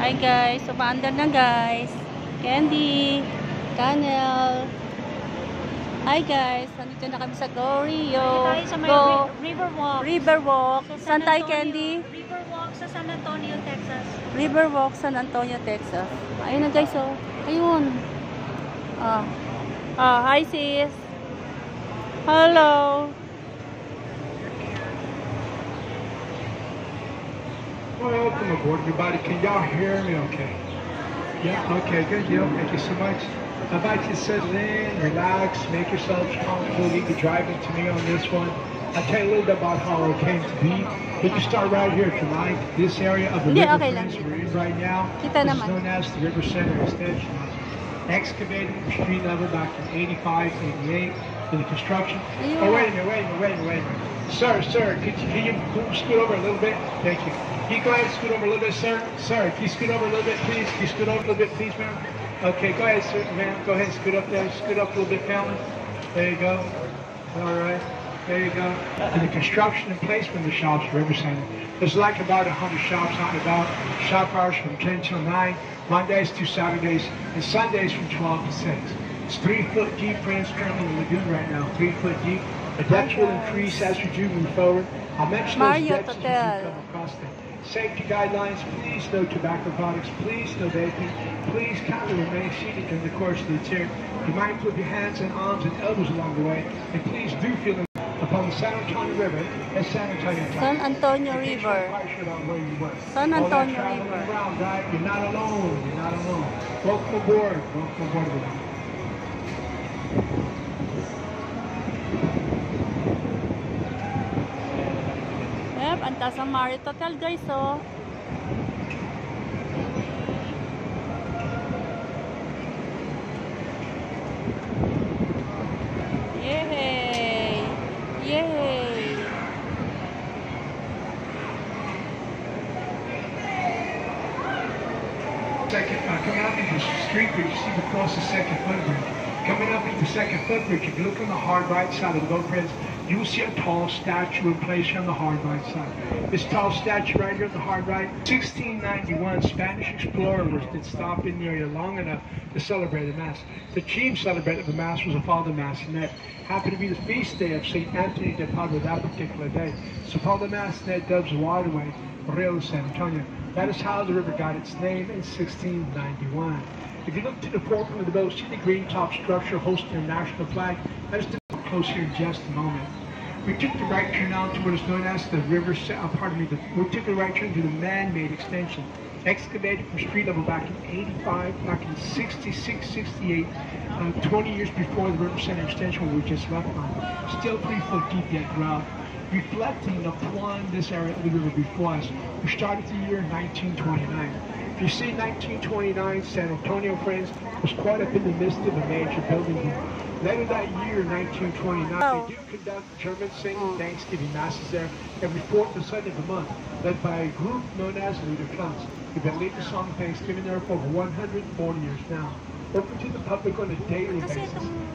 Hi guys, umaandar na guys. Candy, Canel. Hi guys, nandito na kami sa Go Rio. Tayo sa may Go Riverwalk. Riverwalk. Sa Saan tayo, Candy? Riverwalk sa San Antonio, Texas. Riverwalk, San Antonio, Texas. Ayun na guys, oh. Ayun. Hi sis. Hello. Welcome aboard, everybody. Can y'all hear me okay? Yeah, okay, good deal. Thank you so much. I'd like you to settle in, relax, make yourselves comfortable. You can drive into me on this one. I'll tell you a little bit about how it came to be. We can start right here if you like. This area of the river we're in right now is known as the River Center Extension. Excavated at the street level back in 85, 88 in the construction. Oh, wait a minute. Sir, can you scoot over a little bit? Thank you. Can you go ahead and scoot over a little bit, sir? Sir, can you scoot over a little bit, please? Can you scoot over a little bit, please, ma'am? Okay, go ahead, sir, ma'am. Go ahead and scoot up there. Scoot up a little bit, family. There you go. All right. There you go. And the construction and placement of the shops, River Center. There's like about 100 shops out and about. Shop hours from 10 till 9, Mondays to Saturdays, and Sundays from 12 to 6. It's 3 foot deep, friends, currently in the lagoon right now. 3 foot deep. The depths will increase as we do move forward. I'll mention those depths as we come across them. Safety guidelines, please no tobacco products, please no vaping, please kindly remain seated during the course of the tour. Be mindful of your hands and arms and elbows along the way, and please do feel them upon the San Antonio River and San Antonio Town. San Antonio River. San Antonio River. Around, right? You're not alone. You're not alone. Welcome aboard. Welcome aboard, everyone. Yep, ang taas ng Marriott Hotel guys, oh. Yay! Yay! Coming out into the street bridge, you see across the second footbridge. Coming up into the second footbridge, if you look on the hard right side of the boat, friends, you will see a tall statue in place here on the hard right side. This tall statue right here on the hard right, 1691, Spanish explorers did stop in the area long enough to celebrate the Mass. The chief celebrated the Mass was a Father Massenet. Happened to be the feast day of St. Anthony de Padua that particular day. So Father Massenet dubs the waterway Rio de San Antonio. That is how the river got its name in 1691. If you look to the forefront of the boat, see the green top structure hosting the national flag. That is close here in just a moment. We took the right turn out to what is known as the river, we took the right turn to the man-made extension. Excavated from street level back in 85, back in 66, 68, 20 years before the River Center extension we just left on. Still 3 foot deep yet throughout. Reflecting upon this area of the river before us, we started the year 1929. If you see 1929, San Antonio, friends, was caught up in the midst of a major building boom. Later that year, 1929, they do conduct German singing Thanksgiving masses there every fourth and Sunday of the month, led by a group known as Liederkranz. We've been leading the song Thanksgiving there for over 140 years now. Open to the public on a daily basis.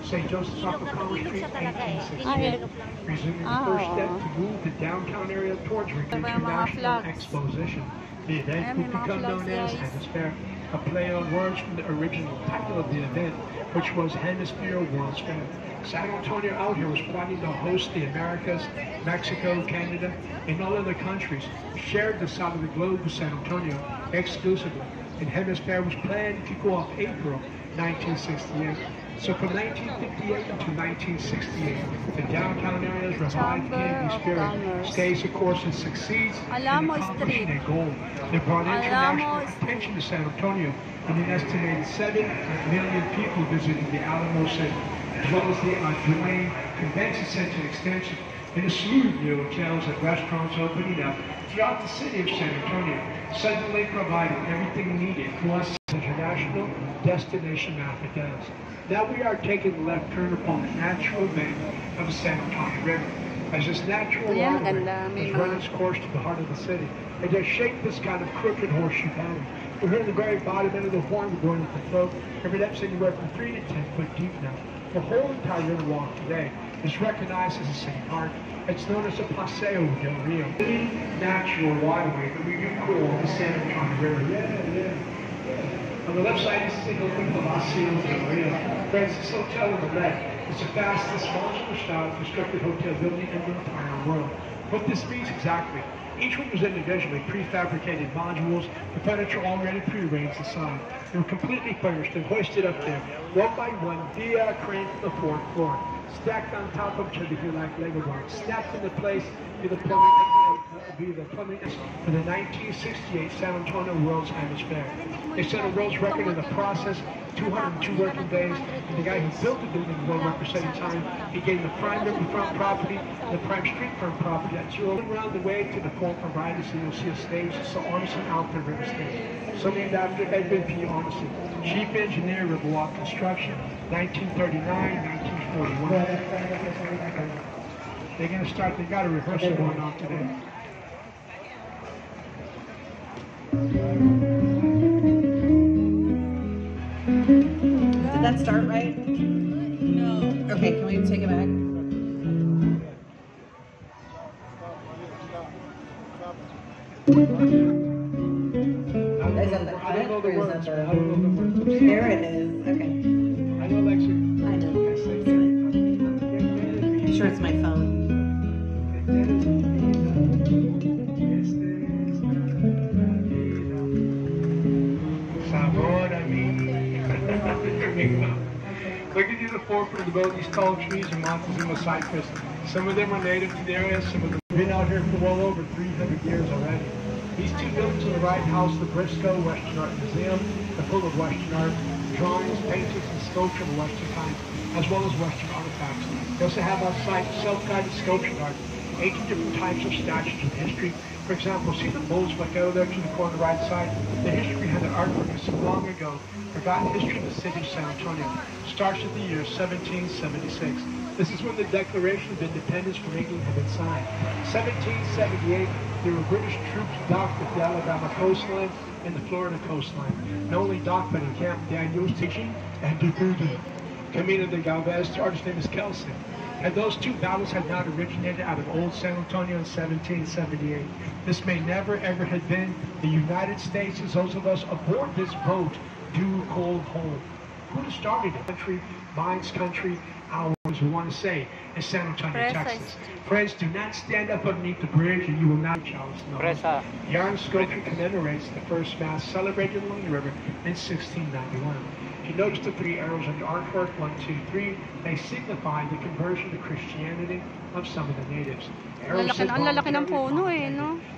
St. Joseph's off of Commerce Street, 1868. Resuming the first step to move the downtown area towards International Exposition. The event would become known as Hemisphere, a play on words from the original title of the event, which was Hemisphere World's Fair. San Antonio out here was planning to host the Americas, Mexico, Canada, and all other countries. Shared the side of the globe with San Antonio exclusively. And Hemisphere was planned to go off April 1968. So from 1958 to 1968, the downtown area's revived community spirit stays the course and succeeds in accomplishing a goal. They brought international attention to San Antonio, and an estimated 7 million people visiting the Alamo City, as well as the Duane Convention Center extension, and a slew of new hotels and restaurants opening up throughout the city of San Antonio, suddenly providing everything needed for us international destination map it does. Now we are taking the left turn upon the natural bank of the San Antonio River. As this natural waterway has run its course to the heart of the city, it has shaped this kind of crooked horseshoe pattern. We're here in the very bottom end of the horn, we're going with the flow. Every depth's anywhere from 3 to 10 foot deep now. The whole entire river walk today is recognized as a city park. It's known as the Paseo del Rio. Natural waterway that we do call the San Antonio River. On the left side, this is the Paseo del Rio. Friends, this hotel on the left is the fastest modular-style constructed hotel building in the entire world. What this means exactly, each one was individually prefabricated modules, the furniture already pre-arranged inside. They were completely furnished and hoisted up there, one by one, via a crane from the fourth floor. Stacked on top of each other here like Lego blocks, snapped into place via the plumbing for the 1968 San Antonio World's Hemisphere. They set a world's record in the process, 202 working days, and the guy who built the building world record setting time, he gave the prime riverfront property and the prime street front property at 2 around the way to the Fort Variety, so you'll see a stage, it's the Arneson Outfit River Stage. So named after Edwin P. Arneson, Chief Engineer, Riverwalk Construction, 1939, 1941. They're going to start, they got a rehearsal going on today. Did that start right? No. Okay, can we take it back? Is that the cut or is that the... There it is, okay. I know, Lexi. I know. I'm sure it's my phone. Look at the forefront of the boat, these tall trees are Montezuma cypress. Some of them are native to the area, some of them have been out here for well over 300 years already. These two buildings on the right house the Briscoe Western Art Museum. They're full of Western art, drawings, paintings, and sculpture of Western times, as well as Western artifacts. They also have outside self-guided sculpture art, 18 different types of statues of history. For example, see the bulls back out there to the corner right side? The history behind the artwork is so long ago. Forgotten history of the city of San Antonio starts at the year 1776. This is when the Declaration of Independence from England had been signed. 1778, there were British troops docked at the Alabama coastline and the Florida coastline. Not only docked, but in Camp Daniels teaching and Dubuque. Camino de Galvez, the artist's name is Kelsey. And those two battles had not originated out of old San Antonio in 1778. This may never ever have been the United States, as those of us aboard this boat do call home. Who started it? Country, mine's country, ours, we want to say, in San Antonio, Texas. Friends, do not stand up underneath the bridge and you will not chalice no. The iron sculpture commemorates the first mass celebrated along the river in 1691. If you notice the 3 arrows on the artwork, 1, 2, 3, they signify the conversion to Christianity of some of the natives.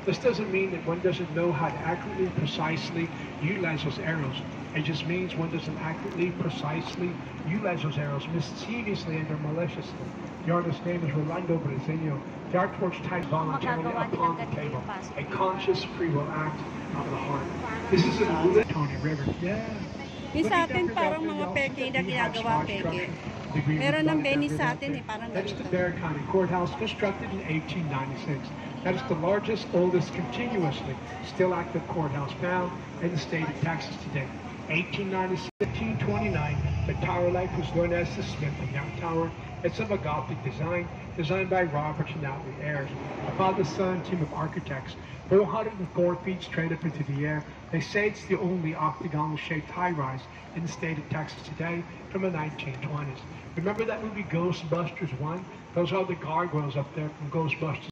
This doesn't mean that one doesn't know how to accurately, precisely utilize those arrows. It just means one doesn't accurately, precisely utilize those arrows mischievously and or maliciously. The artist's name is Rolando Briseño. The artwork's typed voluntarily upon the table. A conscious free will act of the heart. This is an old Tony River. Yeah. Yung sa atin parang mga peke na ginagawa peke. Meron ng Venice sa atin parang That's the Bexar County Courthouse, constructed in 1896. That is the largest, oldest, continuously still active courthouse found in the state of Texas today. 1896, 1829, the tower light was known as the Smith and Young Tower. It's of a Gothic design, designed by Robert and Natalie Ayers, a father-son team of architects. 404 feet straight up into the air. They say it's the only octagonal-shaped high-rise in the state of Texas today from the 1920s. Remember that movie Ghostbusters 1? Those are the gargoyles up there from Ghostbusters.